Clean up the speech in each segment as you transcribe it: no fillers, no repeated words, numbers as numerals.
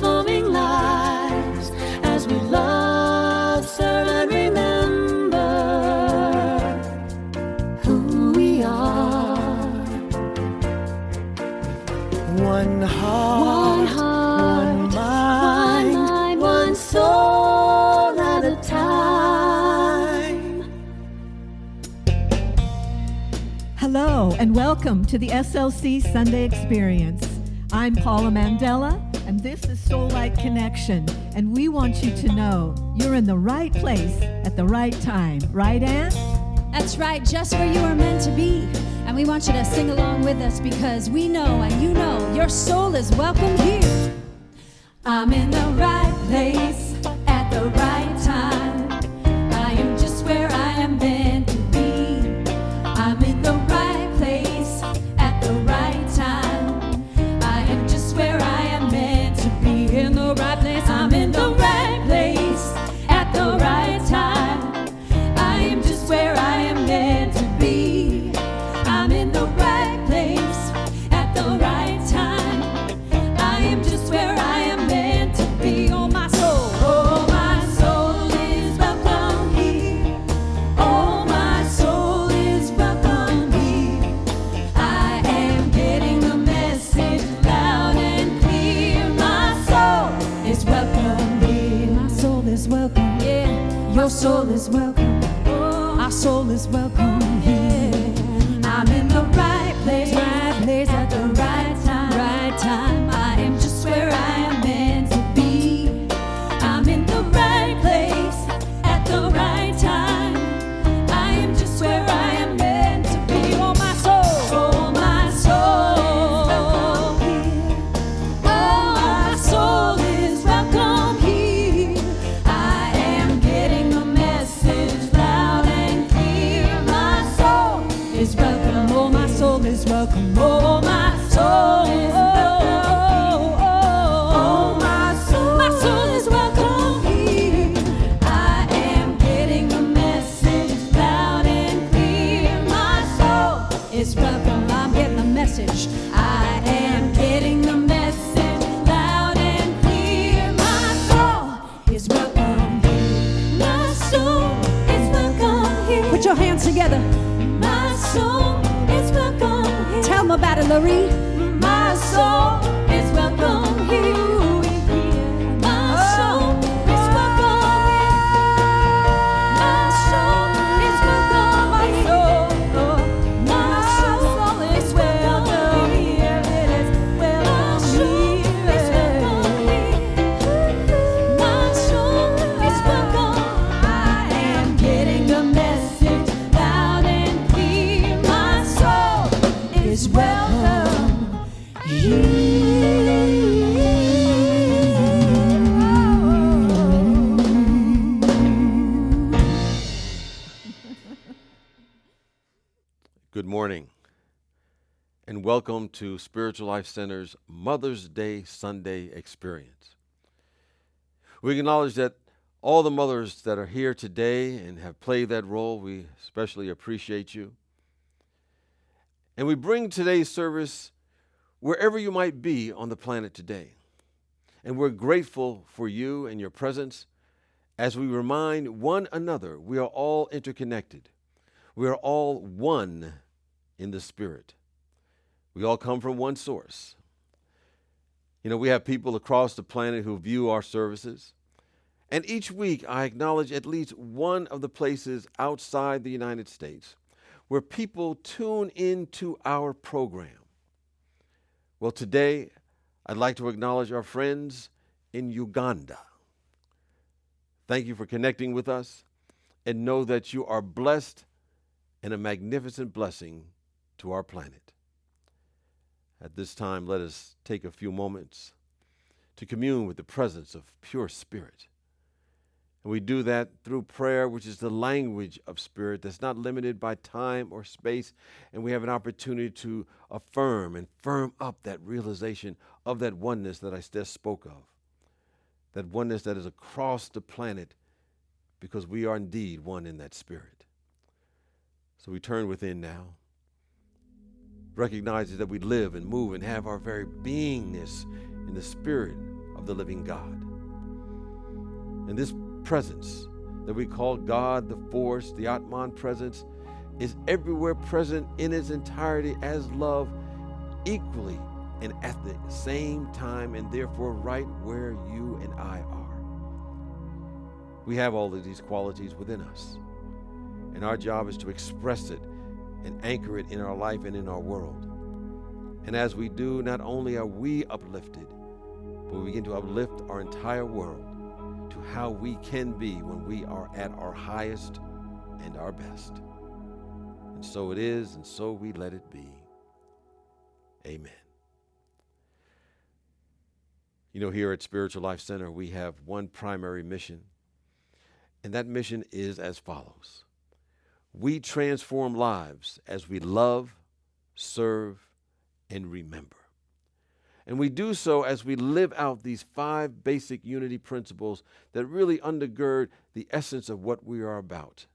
transforming lives as we love, serve, and remember who we are. One heart, one mind, one soul at a time. Hello and welcome to the SLC Sunday Experience. I'm Paula Mandella, and this is Soul Light Connection, and we want you to know you're in the right place at the right time. Right, Ann? That's right, just where you are meant to be. And we want you to sing along with us because we know and you know your soul is welcome here. I'm in the right place at the right time. I am just where I am meant to be. I'm in the right place at the right time. I am just where I am meant to be. In the right place, I'm in the right place at the right time. I am just where I am meant to be. I'm in the right place at the right time. I am just where I am meant to be. Oh my soul is welcome here. Oh my soul is welcome here. I am getting the message loud and clear. My soul is welcome here. My soul is welcome. Yeah, your soul is welcome. Our soul is welcome here. I'm in the right place at the right time. Right time. I am just where I am meant to be. I'm in the right place at the right time. I am just where I am meant to be. Oh my soul is welcome here. Oh my soul is welcome here. I am getting the message loud and clear. My soul is welcome. Oh my soul is welcome. Oh my soul is welcome. Oh my soul is welcome here. I am getting the message loud and clear. My soul is welcome. I'm getting the message. I am getting the message loud and clear. My soul is welcome here. My soul is welcome here. Put your hands together. My soul is welcome here. Tell them about it, Larry. My soul is welcome here. My soul is welcome here. My soul is welcome here. My soul is welcome here. It is welcome here. My soul is welcome. I am getting the message loud and clear. My soul is welcome Good morning, and welcome to Spiritual Life Center's Mother's Day Sunday Experience. We acknowledge that all the mothers that are here today and have played that role, we especially appreciate you. And we bring today's service wherever you might be on the planet today. And we're grateful for you and your presence as we remind one another we are all interconnected. We are all one in the Spirit. We all come from one source. You know, we have people across the planet who view our services. And each week I acknowledge at least one of the places outside the United States where people tune into our program. Well, today I'd like to acknowledge our friends in Uganda. Thank you for connecting with us, and know that you are blessed and a magnificent blessing to our planet. At this time, let us take a few moments to commune with the presence of pure spirit. And we do that through prayer, which is the language of spirit that's not limited by time or space. And we have an opportunity to affirm and firm up that realization of that oneness that I just spoke of. That oneness that is across the planet, because we are indeed one in that spirit. So we turn within now, recognizing that we live and move and have our very beingness in the spirit of the living God. And this presence that we call God, the force, the Atman presence, is everywhere present in its entirety as love, equally and at the same time, and therefore right where you and I are. We have all of these qualities within us, and our job is to express it and anchor it in our life and in our world. And as we do, not only are we uplifted, but we begin to uplift our entire world to how we can be when we are at our highest and our best. And so it is, and so we let it be. Amen. You know, here at Spiritual Life Center, we have one primary mission, and that mission is as follows. We transform lives as we love, serve, and remember. And we do so as we live out these 5 basic unity principles that really undergird the essence of what we are about.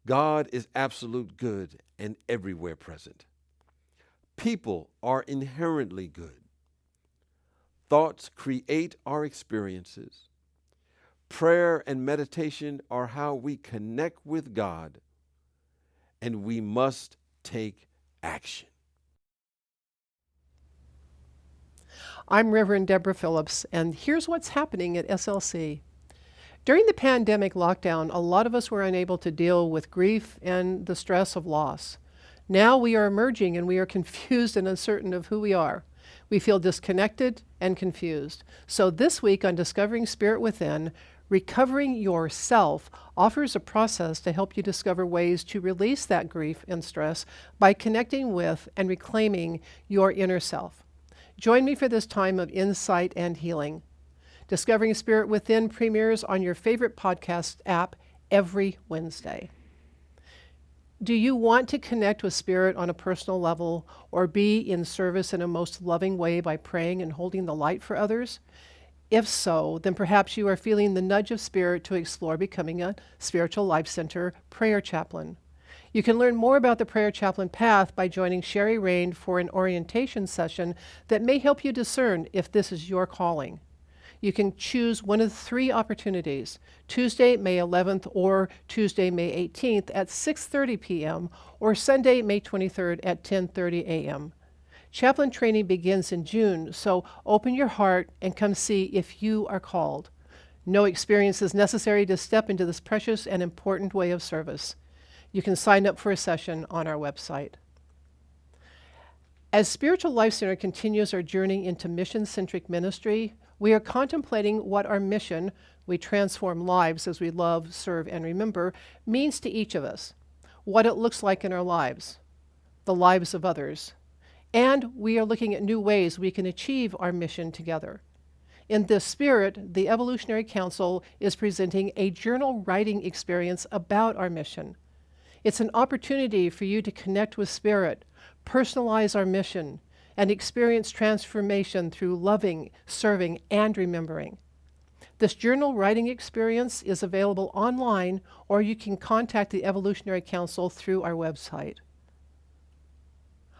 God is absolute good and everywhere present. People are inherently good. Thoughts create our experiences. Prayer and meditation are how we connect with God, and we must take action. I'm Reverend Deborah Phillips, and here's what's happening at SLC. During the pandemic lockdown, a lot of us were unable to deal with grief and the stress of loss. Now we are emerging and we are confused and uncertain of who we are. We feel disconnected and confused. So this week on Discovering Spirit Within, Recovering Yourself offers a process to help you discover ways to release that grief and stress by connecting with and reclaiming your inner self. Join me for this time of insight and healing. Discovering Spirit Within premieres on your favorite podcast app every Wednesday. Do you want to connect with Spirit on a personal level or be in service in a most loving way by praying and holding the light for others? If so, then perhaps you are feeling the nudge of Spirit to explore becoming a Spiritual Life Center prayer chaplain. You can learn more about the prayer chaplain path by joining Sherry Rain for an orientation session that may help you discern if this is your calling. You can choose one of 3 opportunities, Tuesday, May 11th or Tuesday, May 18th at 6:30 p.m. or Sunday, May 23rd at 10:30 a.m. Chaplain training begins in June, so open your heart and come see if you are called. No experience is necessary to step into this precious and important way of service. You can sign up for a session on our website. As Spiritual Life Center continues our journey into mission-centric ministry, we are contemplating what our mission, we transform lives as we love, serve, and remember, means to each of us, what it looks like in our lives, the lives of others, and we are looking at new ways we can achieve our mission together. In this spirit, the Evolutionary Council is presenting a journal writing experience about our mission. It's an opportunity for you to connect with Spirit, personalize our mission, and experience transformation through loving, serving, and remembering. This journal writing experience is available online, or you can contact the Evolutionary Council through our website.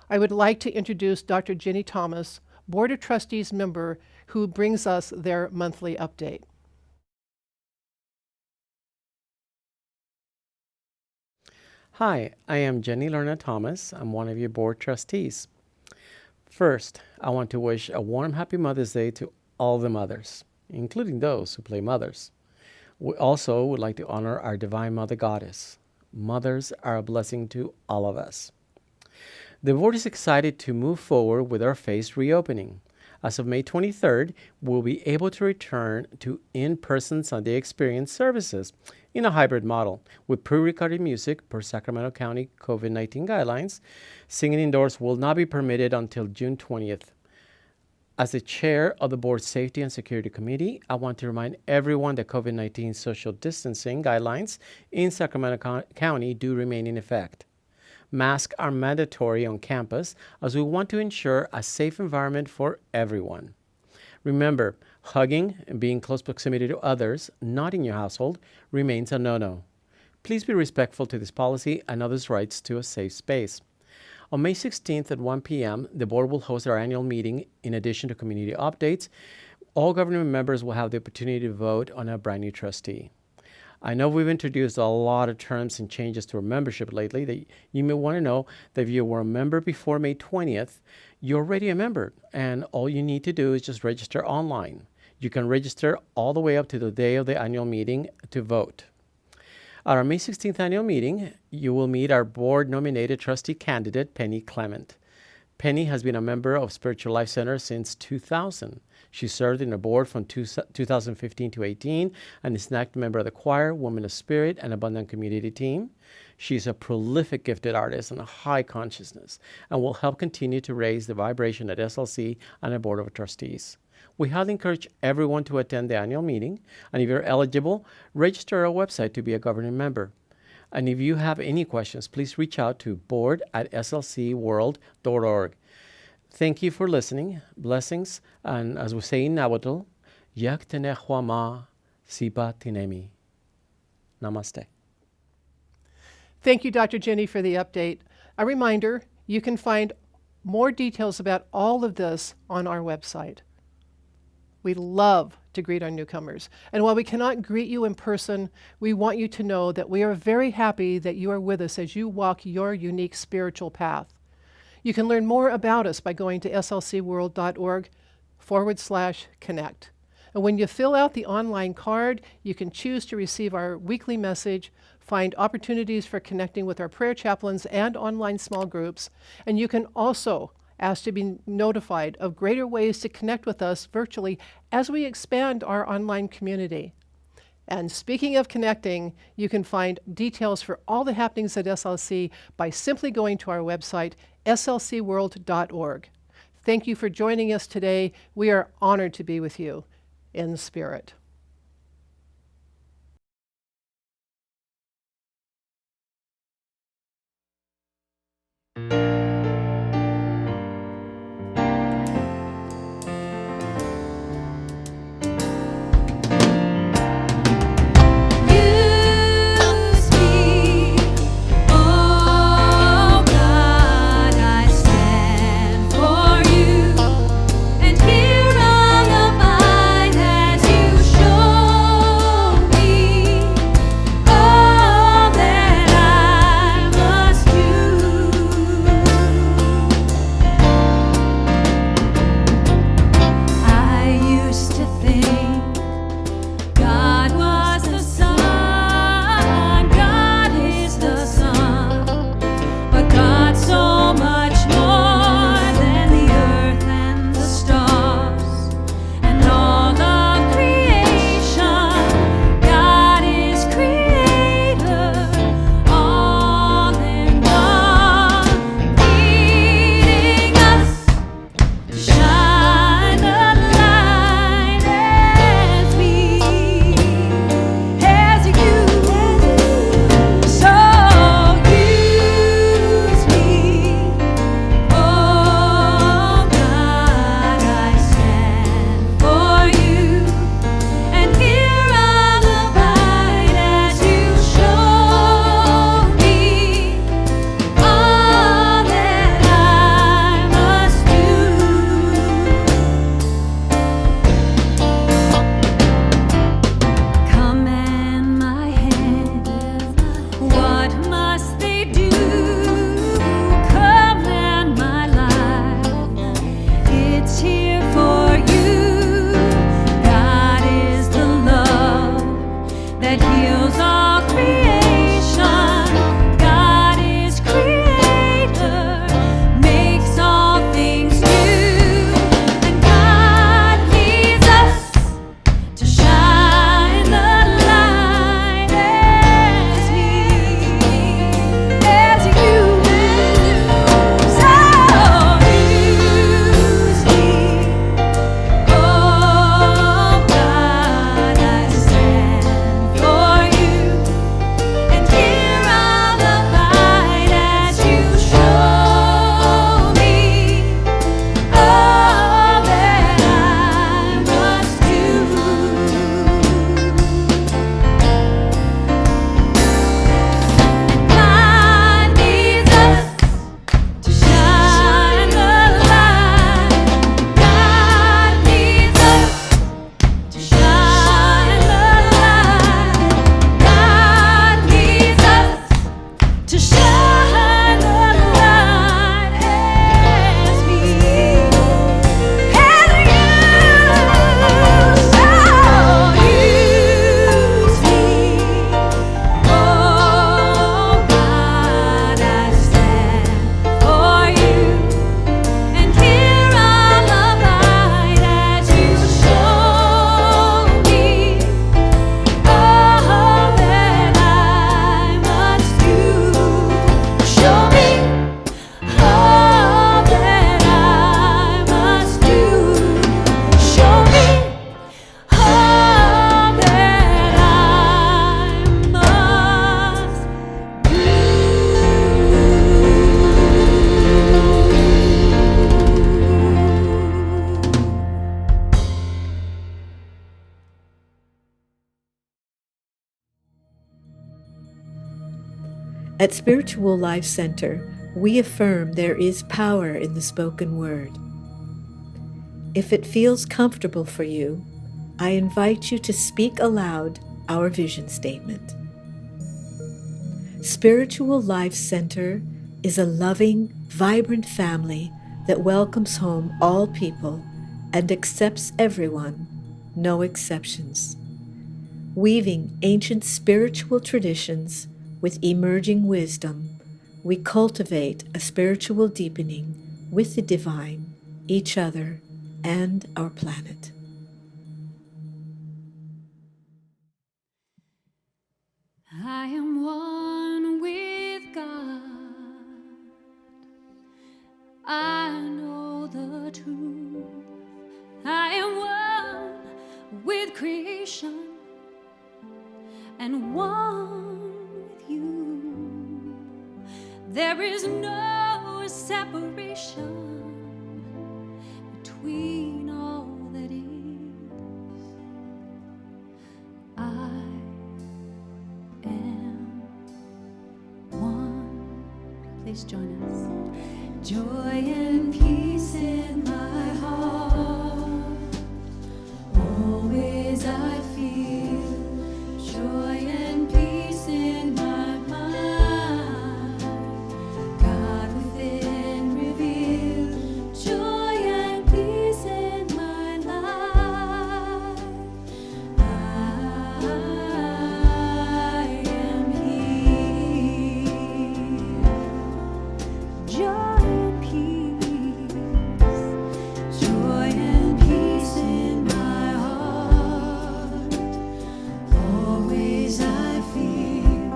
I would like to introduce Dr. Jenny Thomas, Board of Trustees member, who brings us their monthly update. Hi, I am Jenny Lerna Thomas. I'm one of your board trustees. First, I want to wish a warm Happy Mother's Day to all the mothers, including those who play mothers. We also would like to honor our Divine Mother Goddess. Mothers are a blessing to all of us. The board is excited to move forward with our phased reopening. As of May 23rd, we'll be able to return to in-person Sunday experience services in a hybrid model with pre-recorded music per Sacramento County COVID-19 guidelines. Singing indoors will not be permitted until June 20th. As the chair of the board's Safety and Security Committee, I want to remind everyone that COVID-19 social distancing guidelines in Sacramento County do remain in effect. Masks are mandatory on campus as we want to ensure a safe environment for everyone. Remember, hugging and being in close proximity to others, not in your household, remains a no-no. Please be respectful to this policy and others' rights to a safe space. On May 16th at 1 p.m., the board will host our annual meeting in addition to community updates. All government members will have the opportunity to vote on a brand new trustee. I know we've introduced a lot of terms and changes to our membership lately that you may want to know that if you were a member before May 20th, you're already a member, and all you need to do is just register online. You can register all the way up to the day of the annual meeting to vote. At our May 16th annual meeting, you will meet our board-nominated trustee candidate, Penny Clement. Penny has been a member of Spiritual Life Center since 2000. She served in the board from 2015 to 18 and is an active member of the choir, Women of Spirit, and Abundant Community team. She is a prolific gifted artist and a high consciousness and will help continue to raise the vibration at SLC and the Board of Trustees. We highly encourage everyone to attend the annual meeting, and if you're eligible, register our website to be a governing member. And if you have any questions, please reach out to board@slcworld.org. Thank you for listening. Blessings. And as we say in Nahuatl, Yak Tenehwama Sipa Tinemi. Namaste. Thank you, Dr. Jenny, for the update. A reminder, you can find more details about all of this on our website. We love to greet our newcomers. And while we cannot greet you in person, we want you to know that we are very happy that you are with us as you walk your unique spiritual path. You can learn more about us by going to slcworld.org/connect. And when you fill out the online card, you can choose to receive our weekly message, find opportunities for connecting with our prayer chaplains and online small groups, and you can also ask to be notified of greater ways to connect with us virtually as we expand our online community. And speaking of connecting, you can find details for all the happenings at SLC by simply going to our website, slcworld.org. Thank you for joining us today. We are honored to be with you in spirit. At Spiritual Life Center, we affirm there is power in the spoken word. If it feels comfortable for you, I invite you to speak aloud our vision statement. Spiritual Life Center is a loving, vibrant family that welcomes home all people and accepts everyone, no exceptions. Weaving ancient spiritual traditions with emerging wisdom, we cultivate a spiritual deepening with the divine, each other, and our planet. I am one with God. I know the truth. I am one with creation and one with you. There is no separation between all that is. I am one. Please join us. Joy and peace in my heart. Always I feel joy and peace in my mind. God within reveal joy and peace in my life. I am healed. Joy and peace, joy and peace in my heart. Always I feel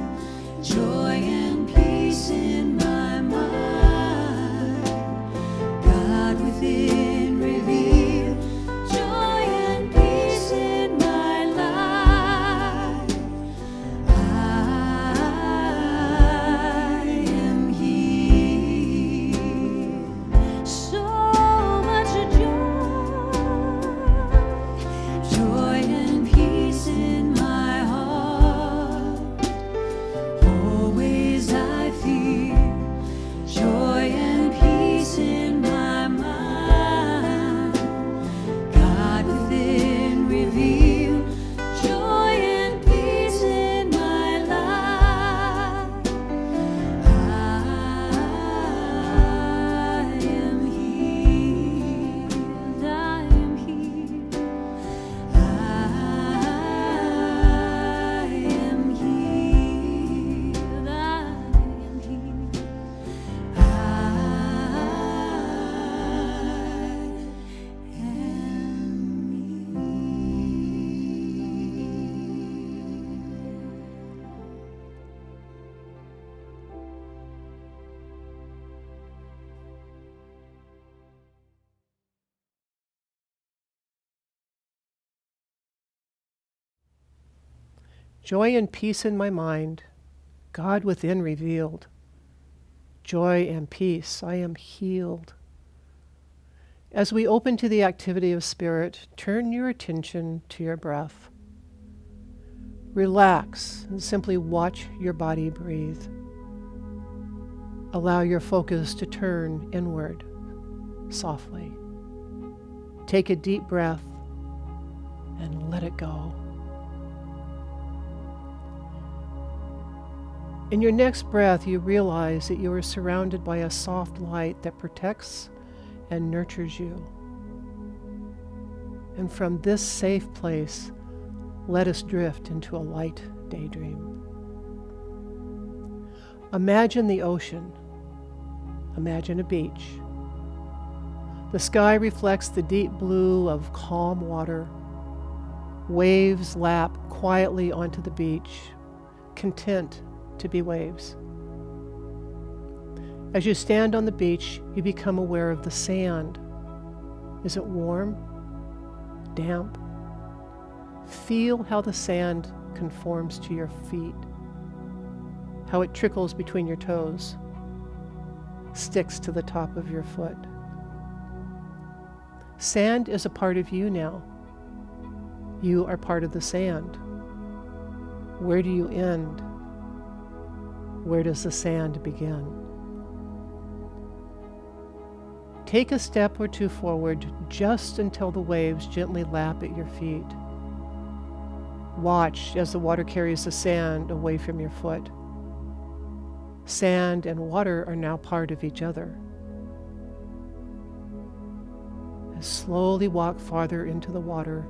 joy and peace in my mind. God within reveal joy and peace in my life. I am healed. So much joy and peace in my heart. Always I feel joy and peace in my mind. God within reveal joy and peace in my life. I am healed. I am healed. I am healed. I am healed. Joy and peace in my mind, God within revealed. Joy and peace, I am healed. As we open to the activity of spirit, turn your attention to your breath. Relax and simply watch your body breathe. Allow your focus to turn inward softly. Take a deep breath and let it go. In your next breath, you realize that you are surrounded by a soft light that protects and nurtures you. And from this safe place, let us drift into a light daydream. Imagine the ocean. Imagine a beach. The sky reflects the deep blue of calm water. Waves lap quietly onto the beach, content to be waves. As you stand on the beach, you become aware of the sand. Is it warm? Damp? Feel how the sand conforms to your feet, how it trickles between your toes, sticks to the top of your foot. Sand is a part of you now. You are part of the sand. Where do you end? Where does the sand begin? Take a step or two forward just until the waves gently lap at your feet. Watch as the water carries the sand away from your foot. Sand and water are now part of each other. Slowly walk farther into the water,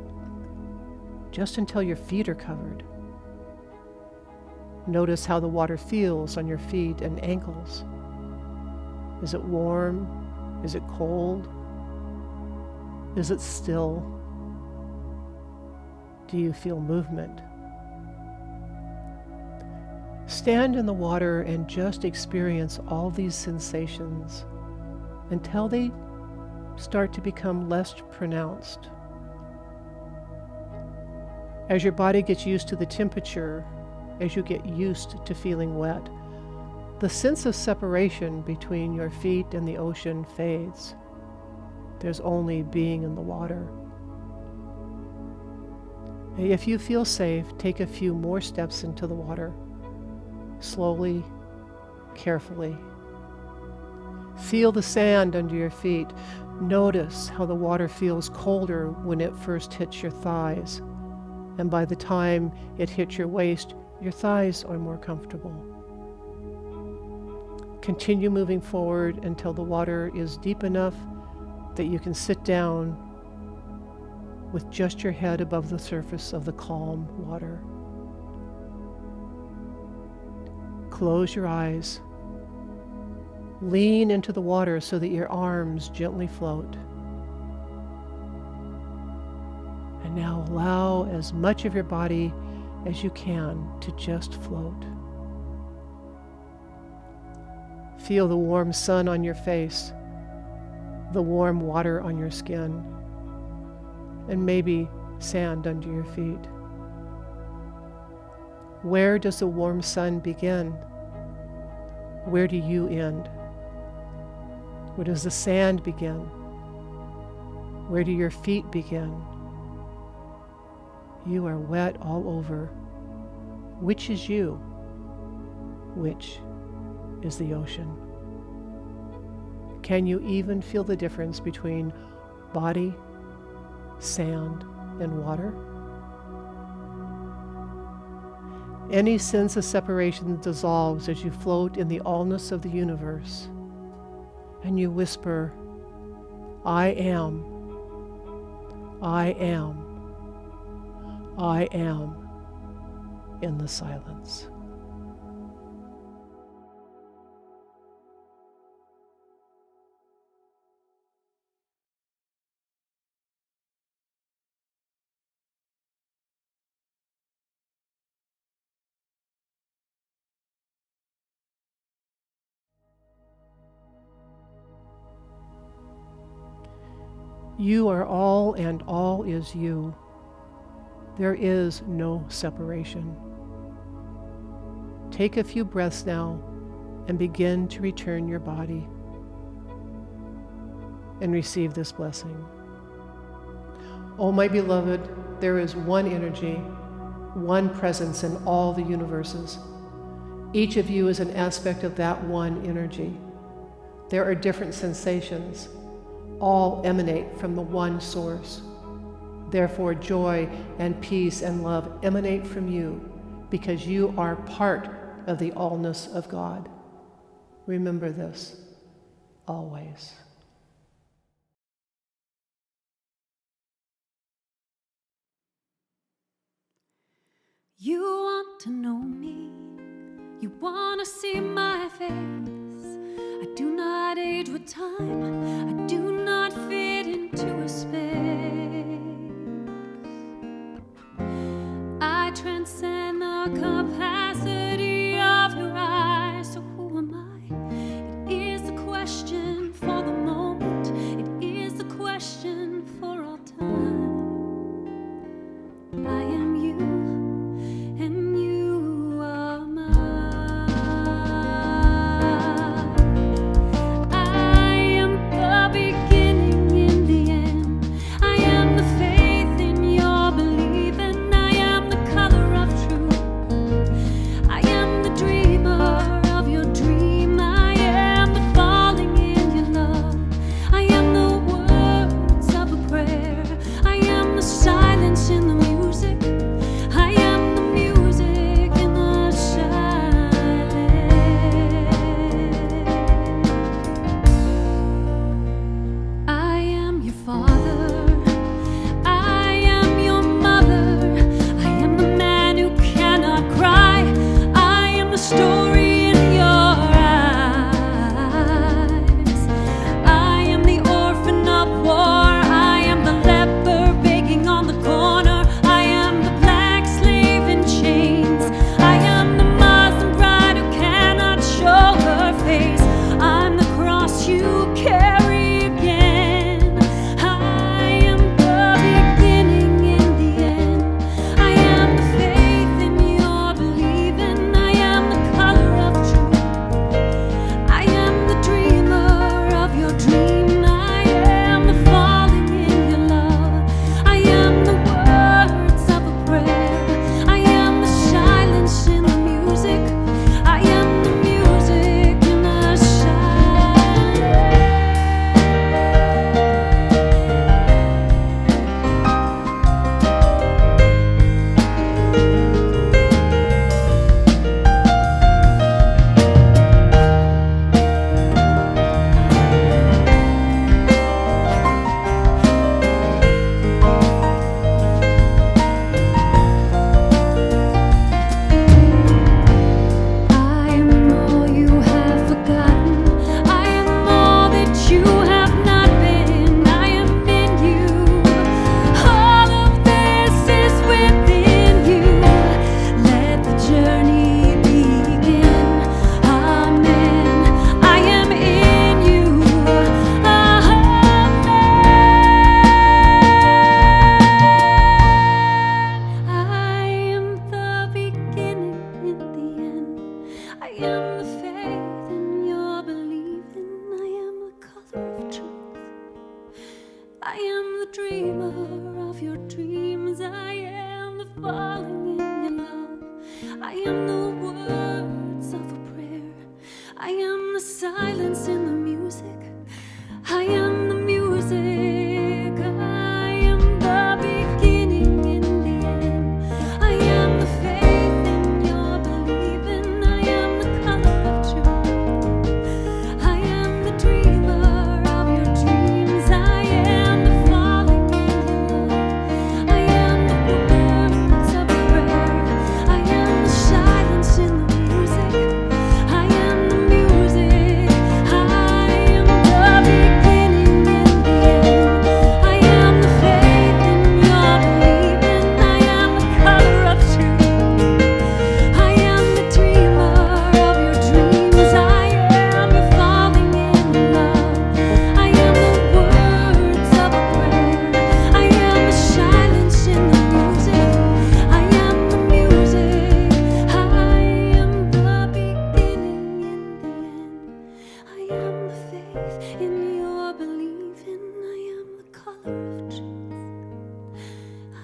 just until your feet are covered. Notice how the water feels on your feet and ankles. Is it warm? Is it cold? Is it still? Do you feel movement? Stand in the water and just experience all these sensations until they start to become less pronounced. As your body gets used to the temperature, as you get used to feeling wet, the sense of separation between your feet and the ocean fades. There's only being in the water. If you feel safe, take a few more steps into the water, slowly, carefully. Feel the sand under your feet. Notice how the water feels colder when it first hits your thighs, and by the time it hits your waist, your thighs are more comfortable. Continue moving forward until the water is deep enough that you can sit down with just your head above the surface of the calm water. Close your eyes. Lean into the water so that your arms gently float. And now allow as much of your body as you can to just float. Feel the warm sun on your face, the warm water on your skin, and maybe sand under your feet. Where does the warm sun begin? Where do you end? Where does the sand begin? Where do your feet begin? You are wet all over. Which is you? Which is the ocean? Can you even feel the difference between body, sand, and water? Any sense of separation dissolves as you float in the allness of the universe, and you whisper, I am, I am, I am, in the silence. You are all, and all is you. There is no separation. Take a few breaths now and begin to return your body and receive this blessing. Oh, my beloved, there is one energy, one presence in all the universes. Each of you is an aspect of that one energy. There are different sensations. All emanate from the one source. Therefore, joy and peace and love emanate from you because you are part of the allness of God. Remember this always. You want to know me, you want to see my face. I do not age with time, I do not fit into a space. I transcend the capacity of your eyes. So who am I? It is a question for the moment, it is a question for all time. I am you, and you are mine. I am the beginning and the end. I am the faith in your belief, and I am the color of truth. falling in your love. I am the words of a prayer. I am the silence in the music. I am the music. I am the beginning and the end. I am the faith in your believing. I am the color of truth. I am the dreamer of your dreams. I am the falling in your love. I am the words of prayer. I am the silence in the music. I am the music. I am the beginning and the end. I am the faith in your believing. I am the color of truth. I am the dreamer of your dreams. I am the falling in love. I am the words of a prayer. I am the silence in the music. I am the music. I am the beginning and the end. I am the faith in your believing. I am the color of truth.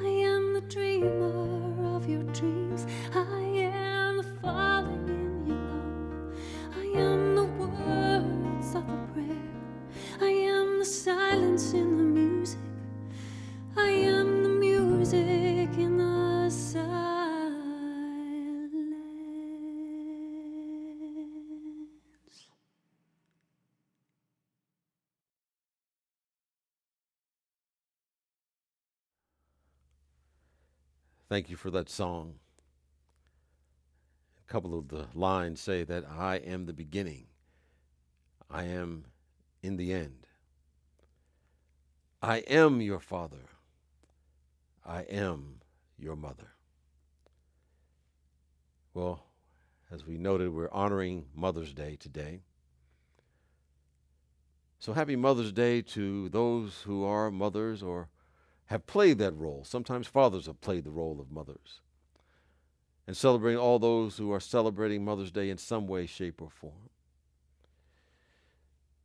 I am the dreamer of your dreams. I am the falling in your love. I am the words of a prayer. I am the silence in the music. I am the music in the silence. Thank you for that song. A couple of the lines say that I am the beginning. I am in the end. I am your father. I am your mother. Well, as we noted, we're honoring Mother's Day today. So happy Mother's Day to those who are mothers or have played that role. Sometimes fathers have played the role of mothers. And celebrating all those who are celebrating Mother's Day in some way, shape, or form.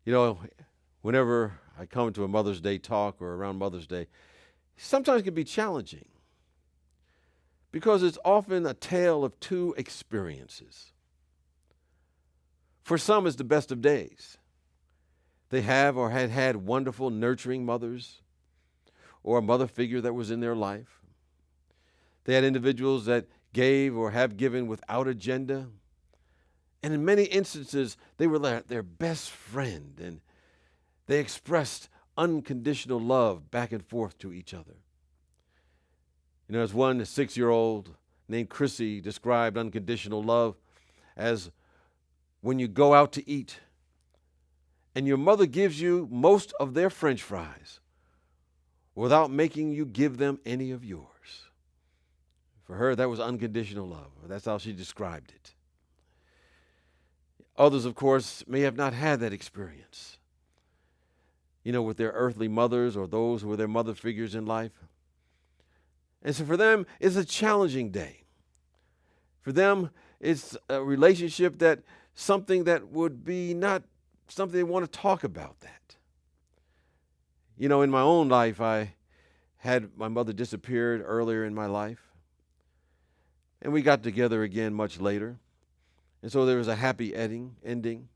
You know, whenever I come to a Mother's Day talk or around Mother's Day, sometimes it can be challenging because it's often a tale of two experiences. For some, it's the best of days. They have or had had wonderful, nurturing mothers or a mother figure that was in their life. They had individuals that gave or have given without agenda. And in many instances, they were their best friend, and they expressed unconditional love back and forth to each other. You know, as one 6-year-old named Chrissy described unconditional love as when you go out to eat and your mother gives you most of their French fries without making you give them any of yours. For her, that was unconditional love. That's how she described it. Others, of course, may have not had that experience, you know, with their earthly mothers or those who were their mother figures in life. And so for them, it's a challenging day. For them, it's a relationship that something that would be not something they want to talk about that. You know, in my own life, I had my mother disappeared earlier in my life. And we got together again much later. And so there was a happy ending.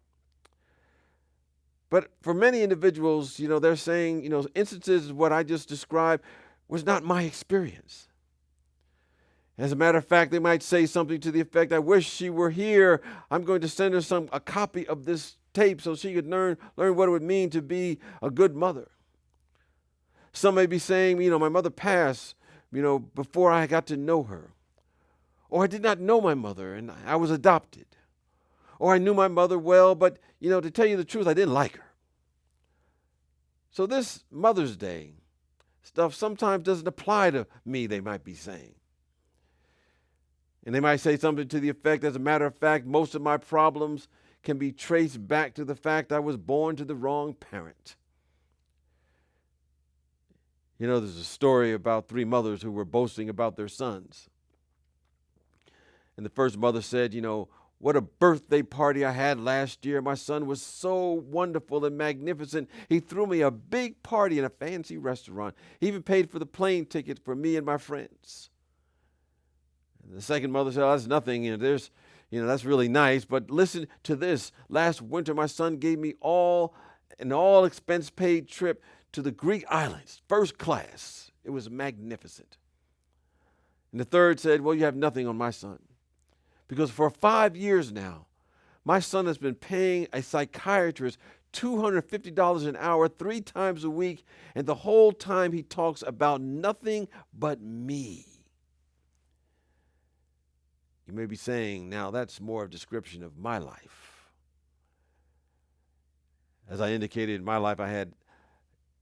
But for many individuals, you know, they're saying, you know, instances of what I just described was not my experience. As a matter of fact, they might say something to the effect, I wish she were here. I'm going to send her a copy of this tape so she could learn what it would mean to be a good mother. Some may be saying, you know, my mother passed, you know, before I got to know her. Or I did not know my mother and I was adopted. Or I knew my mother well, but, you know, to tell you the truth, I didn't like her. So this Mother's Day stuff sometimes doesn't apply to me, they might be saying. And they might say something to the effect, as a matter of fact, most of my problems can be traced back to the fact I was born to the wrong parent. You know, there's a story about 3 mothers who were boasting about their sons. And the first mother said, you know, what a birthday party I had last year. My son was so wonderful and magnificent. He threw me a big party in a fancy restaurant. He even paid for the plane ticket for me and my friends. The second mother said, "Oh, that's nothing. That's really nice. But listen to this. Last winter, my son gave me an all expense paid trip to the Greek islands, first class. It was magnificent." And the third said, "Well, you have nothing on my son. Because for 5 years now, my son has been paying a psychiatrist $250 an hour 3 times a week, and the whole time he talks about nothing but me." You may be saying, now that's more a description of my life. As I indicated, in my life I had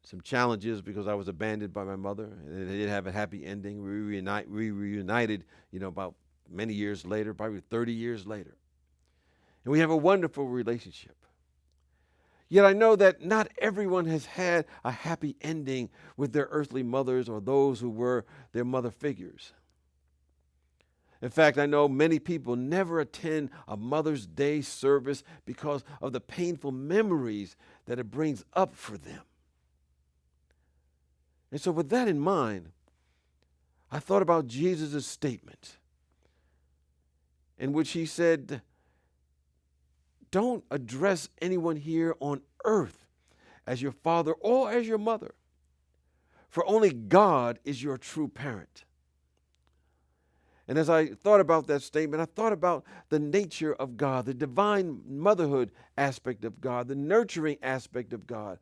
some challenges because I was abandoned by my mother, and it did have a happy ending. We reunited, about many years later, probably 30 years later. And we have a wonderful relationship. Yet I know that not everyone has had a happy ending with their earthly mothers or those who were their mother figures. In fact, I know many people never attend a Mother's Day service because of the painful memories that it brings up for them. And so with that in mind, I thought about Jesus' statement in which he said, "Don't address anyone here on earth as your father or as your mother, for only God is your true parent." And as I thought about that statement, I thought about the nature of God, the divine motherhood aspect of God, the nurturing aspect of God.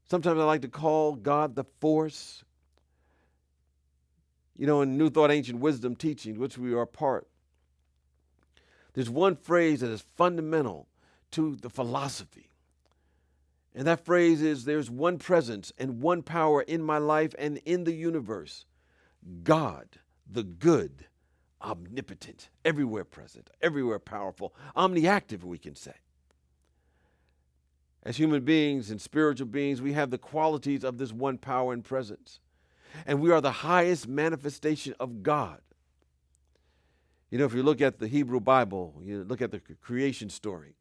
Sometimes I like to call God the force. In New Thought, Ancient Wisdom teaching, which we are a part, there's one phrase that is fundamental to the philosophy. And that phrase is, there's one presence and one power in my life and in the universe. God, the good, omnipotent, everywhere present, everywhere powerful, omniactive, we can say. As human beings and spiritual beings, we have the qualities of this one power and presence. And we are the highest manifestation of God. If you look at the Hebrew Bible, you look at the creation story.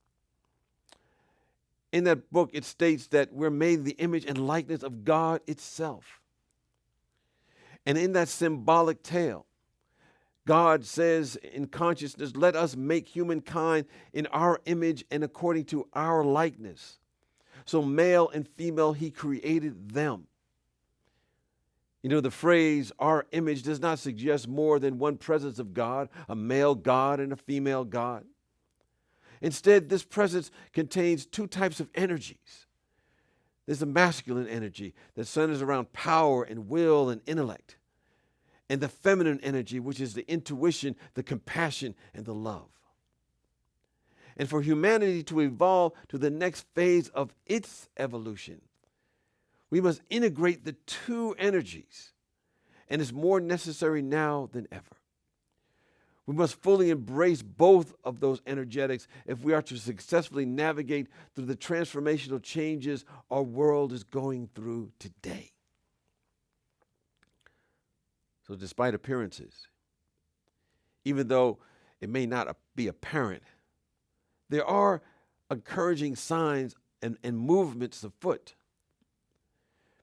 In that book, it states that we're made in the image and likeness of God itself. And in that symbolic tale, God says in consciousness, "Let us make humankind in our image and according to our likeness." So male and female, he created them. The phrase, "our image," does not suggest more than one presence of God, a male God and a female God. Instead, this presence contains 2 types of energies. There's a masculine energy that centers around power and will and intellect, and the feminine energy, which is the intuition, the compassion, and the love. And for humanity to evolve to the next phase of its evolution, we must integrate the 2 energies, and it's more necessary now than ever. We must fully embrace both of those energetics if we are to successfully navigate through the transformational changes our world is going through today. So despite appearances, even though it may not be apparent, there are encouraging signs and movements afoot.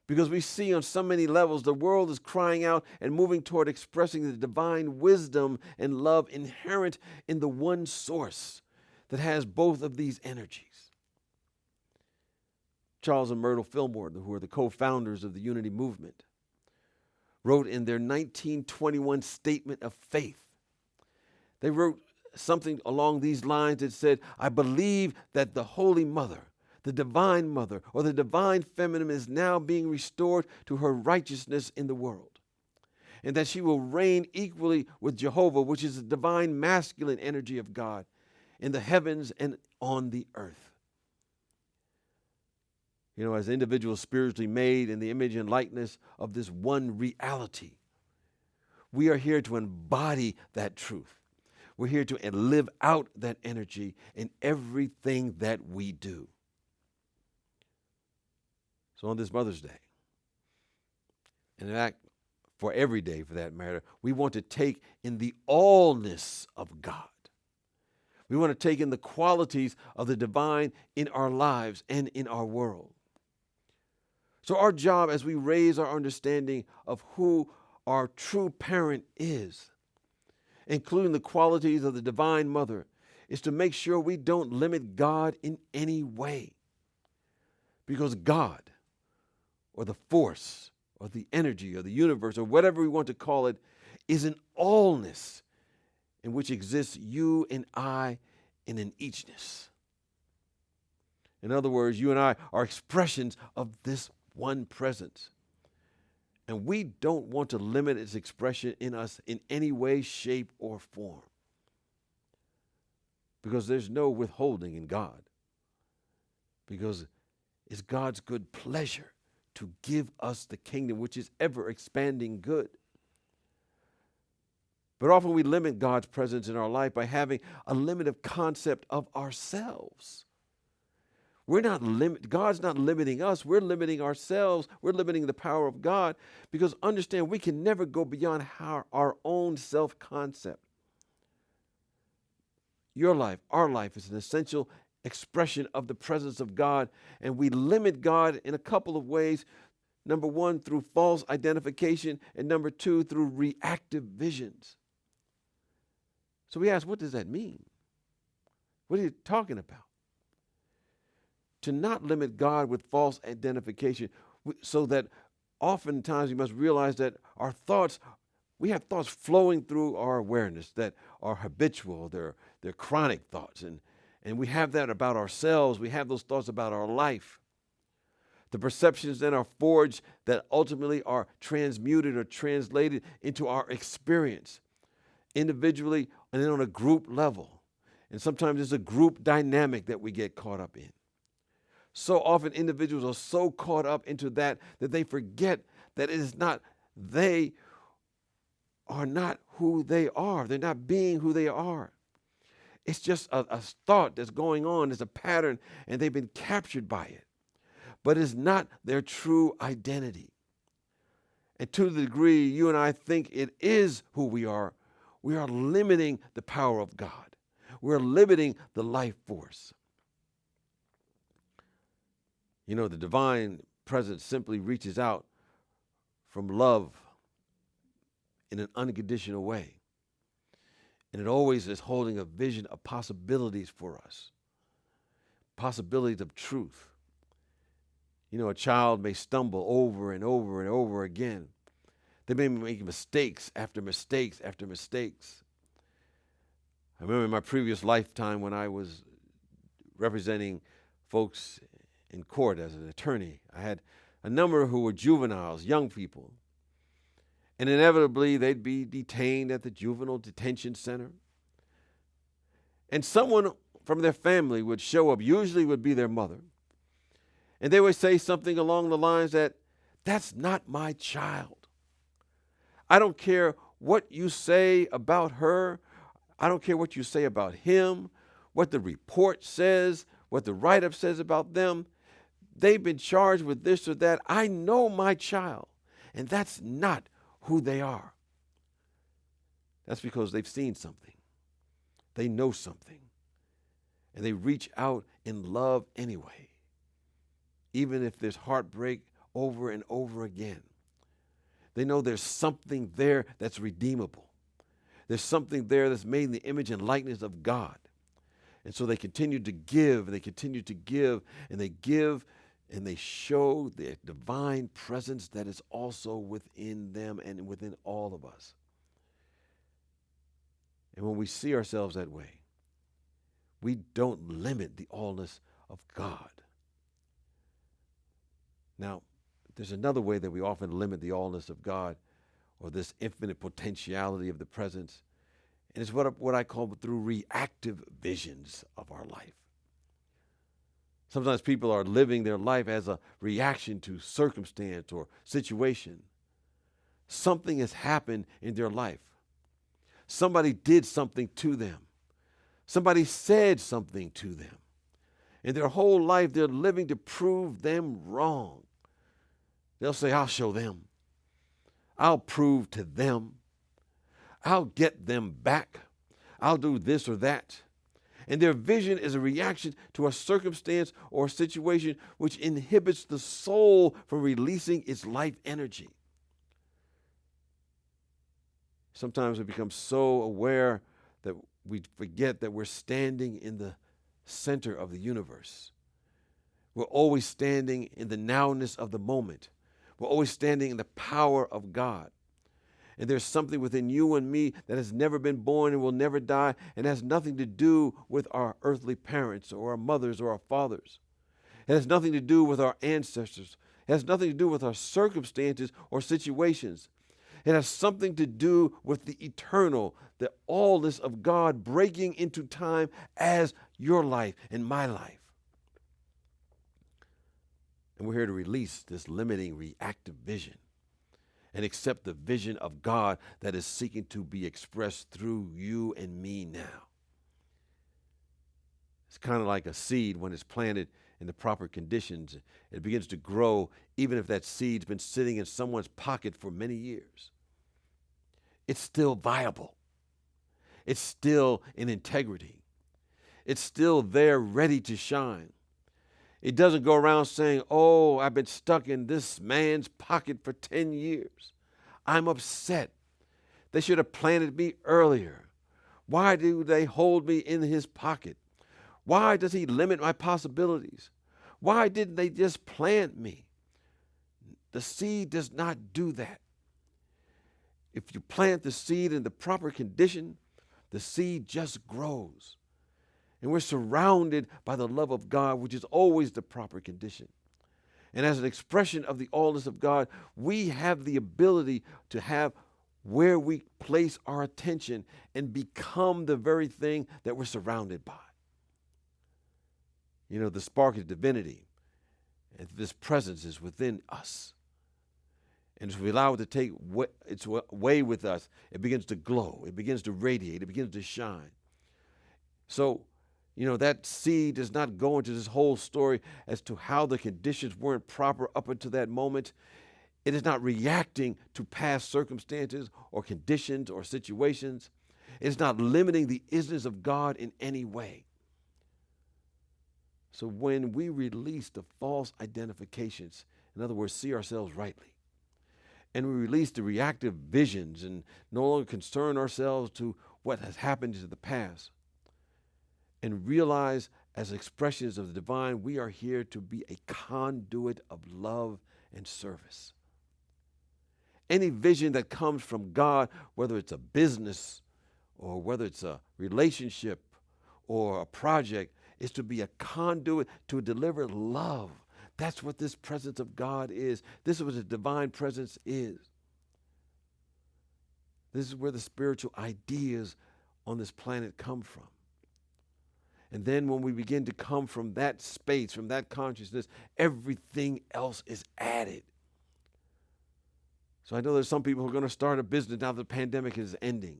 Because we see on so many levels the world is crying out and moving toward expressing the divine wisdom and love inherent in the one source that has both of these energies. Charles and Myrtle Fillmore, who are the co-founders of the Unity Movement, wrote in their 1921 Statement of Faith. They wrote something along these lines that said, "I believe that the Holy Mother, the Divine Mother, or the Divine Feminine is now being restored to her righteousness in the world, and that she will reign equally with Jehovah, which is the divine masculine energy of God, in the heavens and on the earth." As individuals spiritually made in the image and likeness of this one reality, we are here to embody that truth. We're here to live out that energy in everything that we do. So on this Mother's Day, and in fact, for every day for that matter, we want to take in the allness of God. We want to take in the qualities of the divine in our lives and in our world. So our job as we raise our understanding of who our true parent is including the qualities of the Divine Mother, is to make sure we don't limit God in any way. Because God, or the force, or the energy, or the universe, or whatever we want to call it, is an allness in which exists you and I in an eachness. In other words, you and I are expressions of this one presence. And we don't want to limit its expression in us in any way, shape, or form. Because there's no withholding in God. Because it's God's good pleasure to give us the kingdom, which is ever expanding good. But often we limit God's presence in our life by having a limited concept of ourselves. God's not limiting us. We're limiting ourselves. We're limiting the power of God, because understand, we can never go beyond our own self-concept. Your life, our life, is an essential expression of the presence of God, and we limit God in a couple of ways. Number one, through false identification, and number two, through reactive visions. So we ask, what does that mean? What are you talking about? To not limit God with false identification, so that oftentimes you must realize that our thoughts, we have thoughts flowing through our awareness that are habitual, they're chronic thoughts, and we have that about ourselves, we have those thoughts about our life. The perceptions then are forged that ultimately are transmuted or translated into our experience, individually and then on a group level. And sometimes it's a group dynamic that we get caught up in. So often individuals are so caught up into that they forget that it is not, they are not who they are. They're not being who they are. It's just a thought that's going on. It's a pattern, and they've been captured by it. But it's not their true identity. And to the degree you and I think it is who we are limiting the power of God. We're limiting the life force. You know, the divine presence simply reaches out from love in an unconditional way. And it always is holding a vision of possibilities for us, possibilities of truth. You know, a child may stumble over and over and over again. They may make mistakes after mistakes after mistakes. I remember in my previous lifetime when I was representing folks in court as an attorney, I had a number who were juveniles, young people. And inevitably, they'd be detained at the juvenile detention center. And someone from their family would show up, usually would be their mother. And they would say something along the lines that, "That's not my child. I don't care what you say about her. I don't care what you say about him, what the report says, what the write-up says about them. They've been charged with this or that. I know my child, and that's not who they are." That's because they've seen something. They know something. And they reach out in love anyway, even if there's heartbreak over and over again. They know there's something there that's redeemable. There's something there that's made in the image and likeness of God. And so they continue to give, and they continue to give, and they give, and they show the divine presence that is also within them and within all of us. And when we see ourselves that way, we don't limit the allness of God. Now, there's another way that we often limit the allness of God, or this infinite potentiality of the presence, and it's what I call through reactive visions of our life. Sometimes people are living their life as a reaction to circumstance or situation. Something has happened in their life. Somebody did something to them. Somebody said something to them. And their whole life they're living to prove them wrong. They'll say, "I'll show them. I'll prove to them. I'll get them back. I'll do this or that." And their vision is a reaction to a circumstance or a situation which inhibits the soul from releasing its life energy. Sometimes we become so aware that we forget that we're standing in the center of the universe. We're always standing in the nowness of the moment. We're always standing in the power of God. And there's something within you and me that has never been born and will never die, and has nothing to do with our earthly parents or our mothers or our fathers. It has nothing to do with our ancestors. It has nothing to do with our circumstances or situations. It has something to do with the eternal, the allness of God breaking into time as your life and my life. And we're here to release this limiting reactive vision and accept the vision of God that is seeking to be expressed through you and me now. It's kind of like a seed when it's planted in the proper conditions. It begins to grow even if that seed's been sitting in someone's pocket for many years. It's still viable. It's still in integrity. It's still there ready to shine. It doesn't go around saying, oh, I've been stuck in this man's pocket for 10 years. I'm upset. They should have planted me earlier. Why do they hold me in his pocket? Why does he limit my possibilities? Why didn't they just plant me? The seed does not do that. If you plant the seed in the proper condition, the seed just grows. And we're surrounded by the love of God, which is always the proper condition. And as an expression of the allness of God, we have the ability to have where we place our attention and become the very thing that we're surrounded by. You know, the spark is divinity, and this presence is within us. And if we allow it to take its way with us, it begins to glow, it begins to radiate, it begins to shine. So, you know, that seed does not go into this whole story as to how the conditions weren't proper up until that moment. It is not reacting to past circumstances or conditions or situations. It is not limiting the isness of God in any way. So when we release the false identifications, in other words, see ourselves rightly, and we release the reactive visions and no longer concern ourselves to what has happened in the past, and realize as expressions of the divine, we are here to be a conduit of love and service. Any vision that comes from God, whether it's a business or whether it's a relationship or a project, is to be a conduit to deliver love. That's what this presence of God is. This is what the divine presence is. This is where the spiritual ideas on this planet come from. And then when we begin to come from that space, from that consciousness, everything else is added. So I know there's some people who are going to start a business now that the pandemic is ending.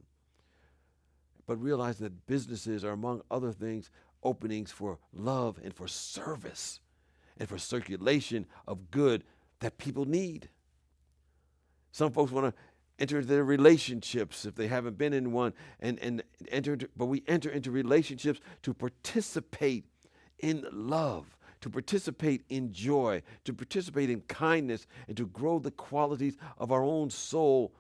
But realize that businesses are, among other things, openings for love and for service and for circulation of good that people need. Some folks want to enter into their relationships if they haven't been in one, but we enter into relationships to participate in love, to participate in joy, to participate in kindness, and to grow the qualities of our own soul.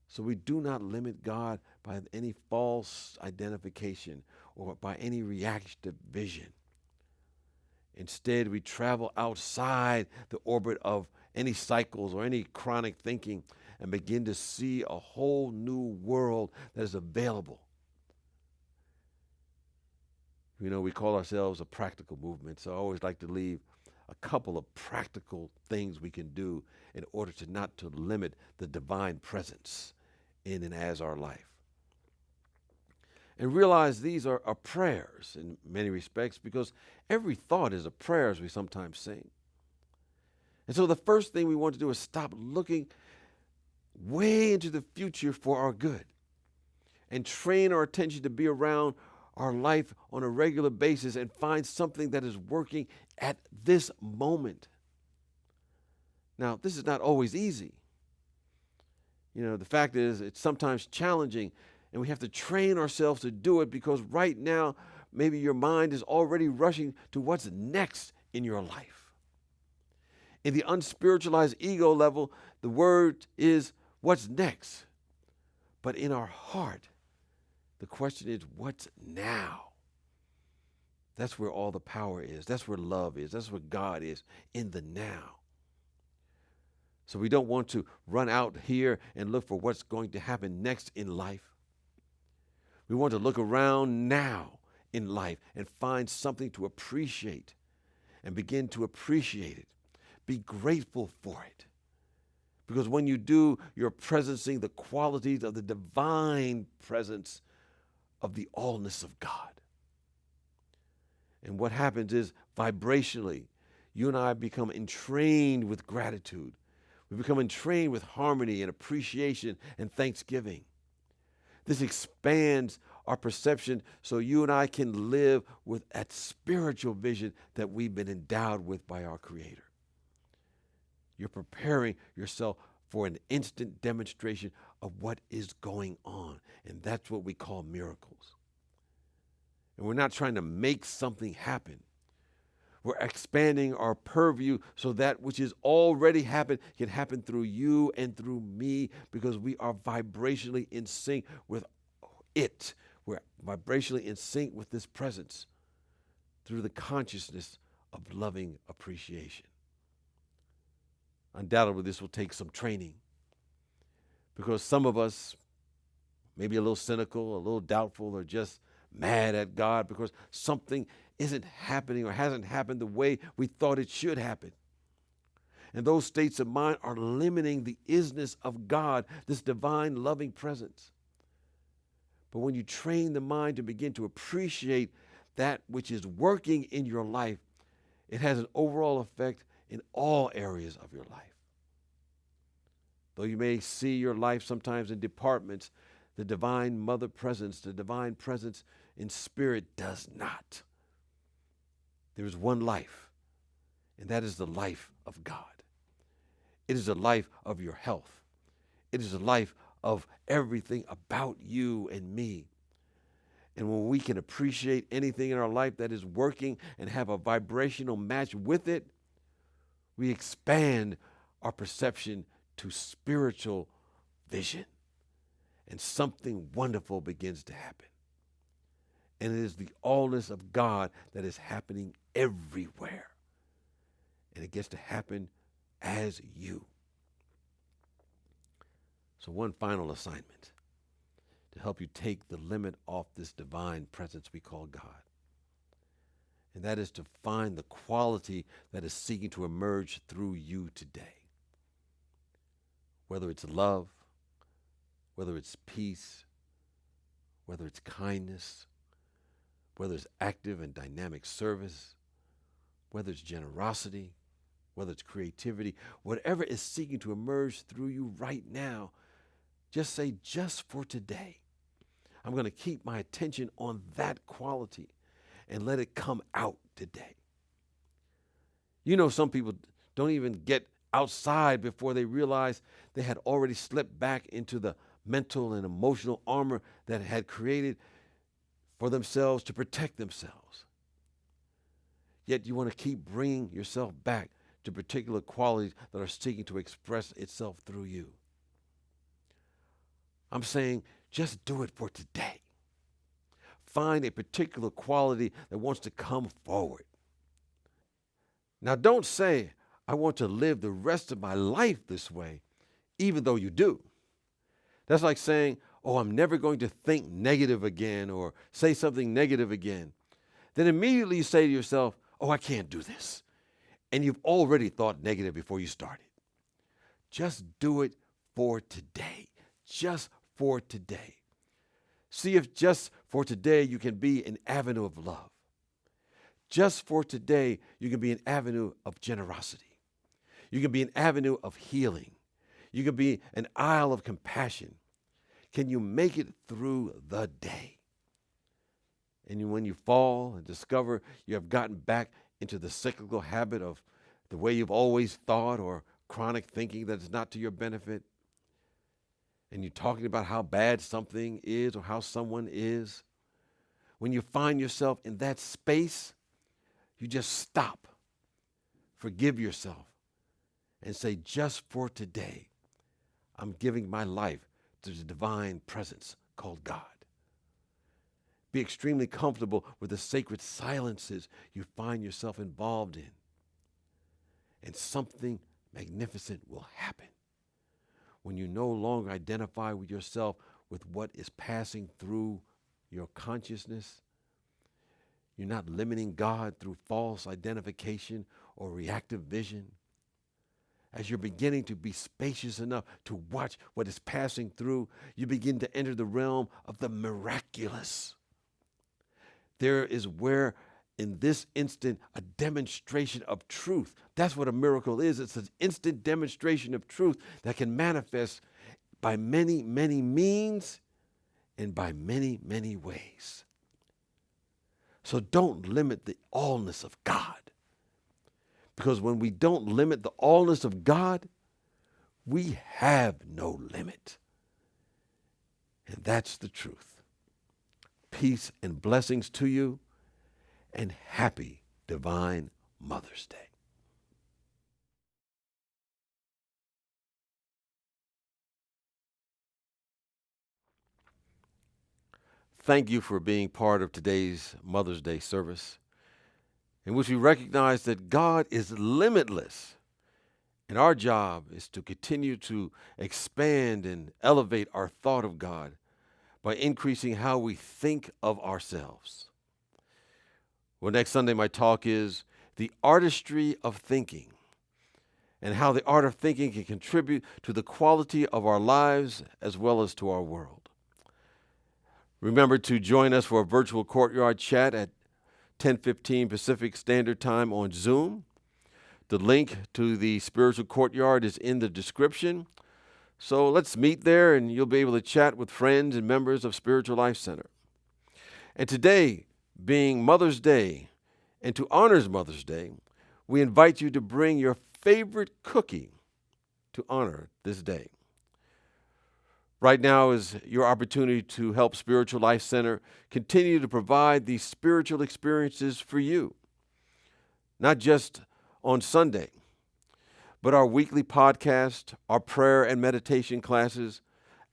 So we do not limit God by any false identification or by any reactive vision. Instead, we travel outside the orbit of any cycles or any chronic thinking and begin to see a whole new world that is available. You know, we call ourselves a practical movement, so I always like to leave a couple of practical things we can do in order to not to limit the divine presence in and as our life. And realize these are prayers in many respects, because every thought is a prayer, as we sometimes sing. And so the first thing we want to do is stop looking way into the future for our good and train our attention to be around our life on a regular basis and find something that is working at this moment. Now, this is not always easy. You know, the fact is it's sometimes challenging, and we have to train ourselves to do it, because right now maybe your mind is already rushing to what's next in your life. In the unspiritualized ego level, the word is what's next. But in our heart, the question is, what's now? That's where all the power is. That's where love is. That's where God is, in the now. So we don't want to run out here and look for what's going to happen next in life. We want to look around now in life and find something to appreciate and begin to appreciate it. Be grateful for it. Because when you do, you're presencing the qualities of the divine presence of the allness of God. And what happens is, vibrationally, you and I become entrained with gratitude. We become entrained with harmony and appreciation and thanksgiving. This expands our perception so you and I can live with that spiritual vision that we've been endowed with by our Creator. You're preparing yourself for an instant demonstration of what is going on. And that's what we call miracles. And we're not trying to make something happen. We're expanding our purview so that which is already happened can happen through you and through me, because we are vibrationally in sync with it. We're vibrationally in sync with this presence through the consciousness of loving appreciation. Undoubtedly, this will take some training, because some of us may be a little cynical, a little doubtful, or just mad at God because something isn't happening or hasn't happened the way we thought it should happen. And those states of mind are limiting the isness of God, this divine loving presence. But when you train the mind to begin to appreciate that which is working in your life, it has an overall effect in all areas of your life. Though you may see your life sometimes in departments, the divine mother presence, the divine presence in spirit does not. There is one life, and that is the life of God. It is the life of your health. It is the life of everything about you and me. And when we can appreciate anything in our life that is working and have a vibrational match with it, we expand our perception to spiritual vision. And something wonderful begins to happen. And it is the allness of God that is happening everywhere. And it gets to happen as you. So one final assignment to help you take the limit off this divine presence we call God. And that is to find the quality that is seeking to emerge through you today. Whether it's love, whether it's peace, whether it's kindness, whether it's active and dynamic service, whether it's generosity, whether it's creativity, whatever is seeking to emerge through you right now, just say, just for today, I'm going to keep my attention on that quality and let it come out today. You know, some people don't even get outside before they realize they had already slipped back into the mental and emotional armor that had created for themselves to protect themselves. Yet you want to keep bringing yourself back to particular qualities that are seeking to express itself through you. I'm saying just do it for today. Find a particular quality that wants to come forward. Now, don't say, I want to live the rest of my life this way, even though you do. That's like saying, oh, I'm never going to think negative again or say something negative again. Then immediately you say to yourself, oh, I can't do this. And you've already thought negative before you started. Just do it for today. Just for today. See if just for today you can be an avenue of love. Just for today you can be an avenue of generosity. You can be an avenue of healing. You can be an aisle of compassion. Can you make it through the day? And when you fall and discover you have gotten back into the cyclical habit of the way you've always thought or chronic thinking that is not to your benefit, and you're talking about how bad something is or how someone is, when you find yourself in that space, you just stop, forgive yourself, and say, just for today, I'm giving my life there's a divine presence called God. Be extremely comfortable with the sacred silences you find yourself involved in. And something magnificent will happen when you no longer identify with yourself with what is passing through your consciousness. You're not limiting God through false identification or reactive vision. As you're beginning to be spacious enough to watch what is passing through, you begin to enter the realm of the miraculous. There is where, in this instant, a demonstration of truth. That's what a miracle is. It's an instant demonstration of truth that can manifest by many, many means and by many, many ways. So don't limit the allness of God. Because when we don't limit the allness of God, we have no limit. And that's the truth. Peace and blessings to you, and happy Divine Mother's Day. Thank you for being part of today's Mother's Day service, in which we recognize that God is limitless, and our job is to continue to expand and elevate our thought of God by increasing how we think of ourselves. Well, next Sunday, my talk is the artistry of thinking, and how the art of thinking can contribute to the quality of our lives as well as to our world. Remember to join us for a virtual courtyard chat at 10:15 Pacific Standard Time on Zoom. The link to the spiritual courtyard is in the description. So let's meet there, and you'll be able to chat with friends and members of Spiritual Life Center. And today, being Mother's Day, and to honor Mother's Day, we invite you to bring your favorite cookie to honor this day. Right now is your opportunity to help Spiritual Life Center continue to provide these spiritual experiences for you, not just on Sunday, but our weekly podcast, our prayer and meditation classes,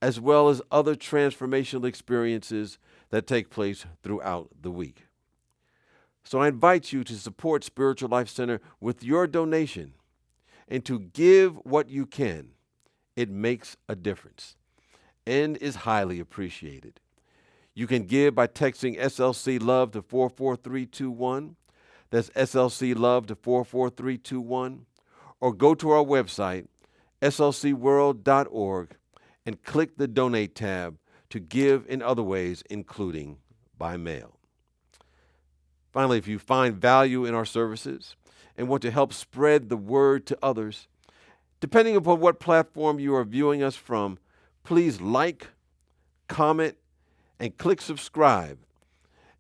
as well as other transformational experiences that take place throughout the week. So I invite you to support Spiritual Life Center with your donation and to give what you can. It makes a difference and is highly appreciated. You can give by texting SLC Love to 44321. That's SLC Love to 44321. Or go to our website, slcworld.org, and click the Donate tab to give in other ways, including by mail. Finally, if you find value in our services and want to help spread the word to others, depending upon what platform you are viewing us from, please like, comment, and click subscribe.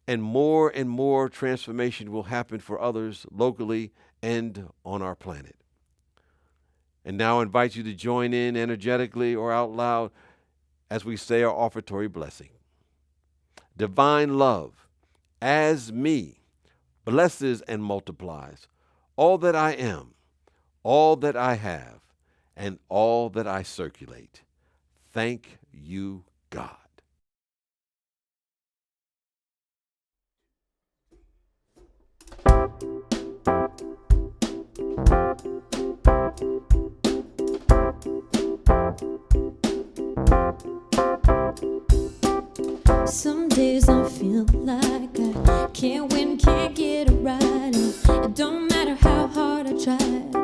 And more transformation will happen for others locally and on our planet. And now I invite you to join in energetically or out loud as we say our offertory blessing. Divine love, as me, blesses and multiplies all that I am, all that I have, and all that I circulate. Thank you, God. Some days I feel like I can't win, can't get it right. And it don't matter how hard I try,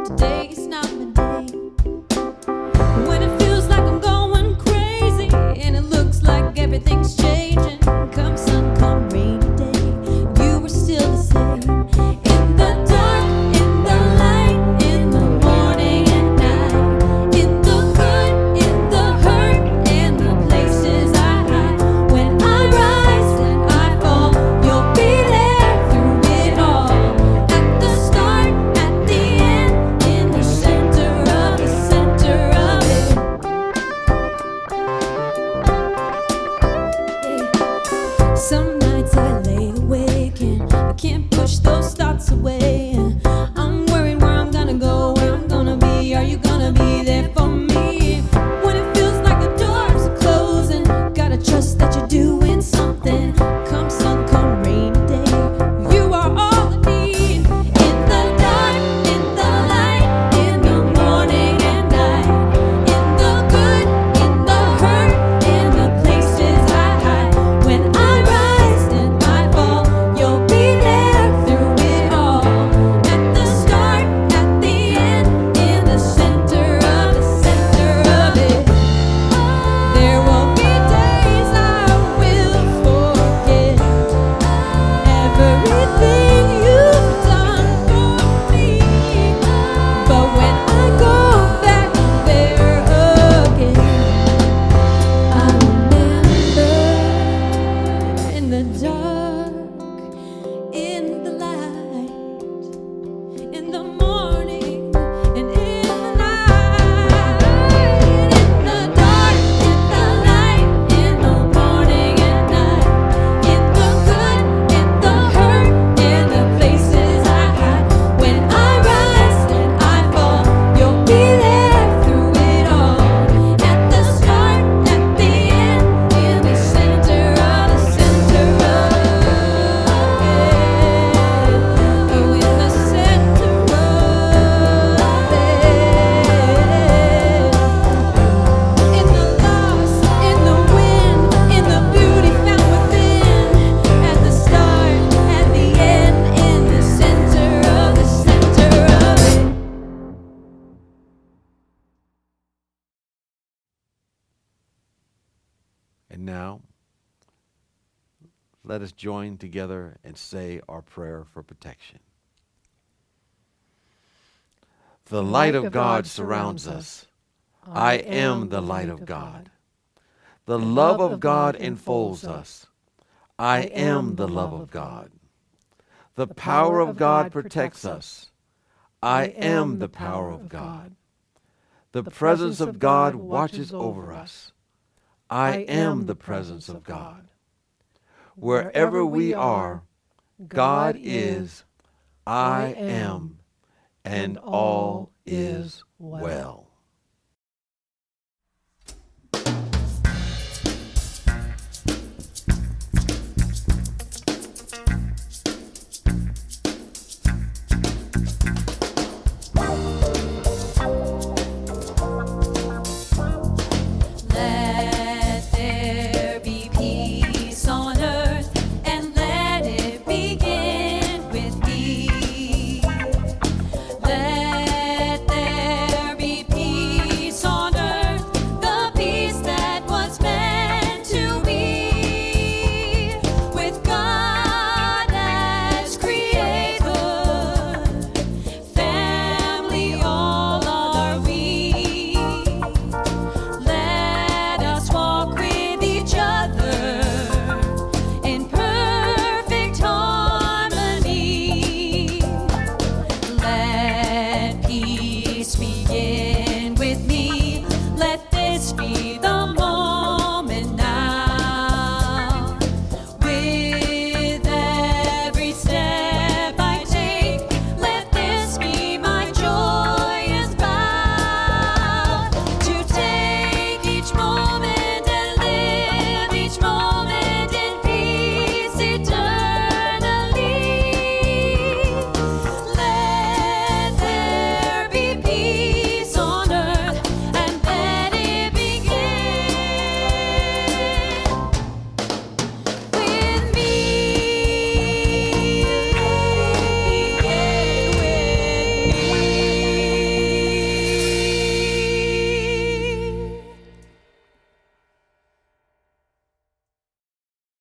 today's not my day. When it feels like I'm going crazy and it looks like everything's changing, come sun, come rainy day, you were still the same. In the dark, in the light, in the morning and night, in the good, in the hurt, and the places I hide. When I rise and I fall, you'll be there through let us join together and say our prayer for protection. The light of God surrounds us. I am the light of God. The love of God enfolds us. I am the love of God. The power of God protects us. I am the power of God. The presence of God watches over us. I am the presence of God. Wherever we are, God is, I am, and all is well.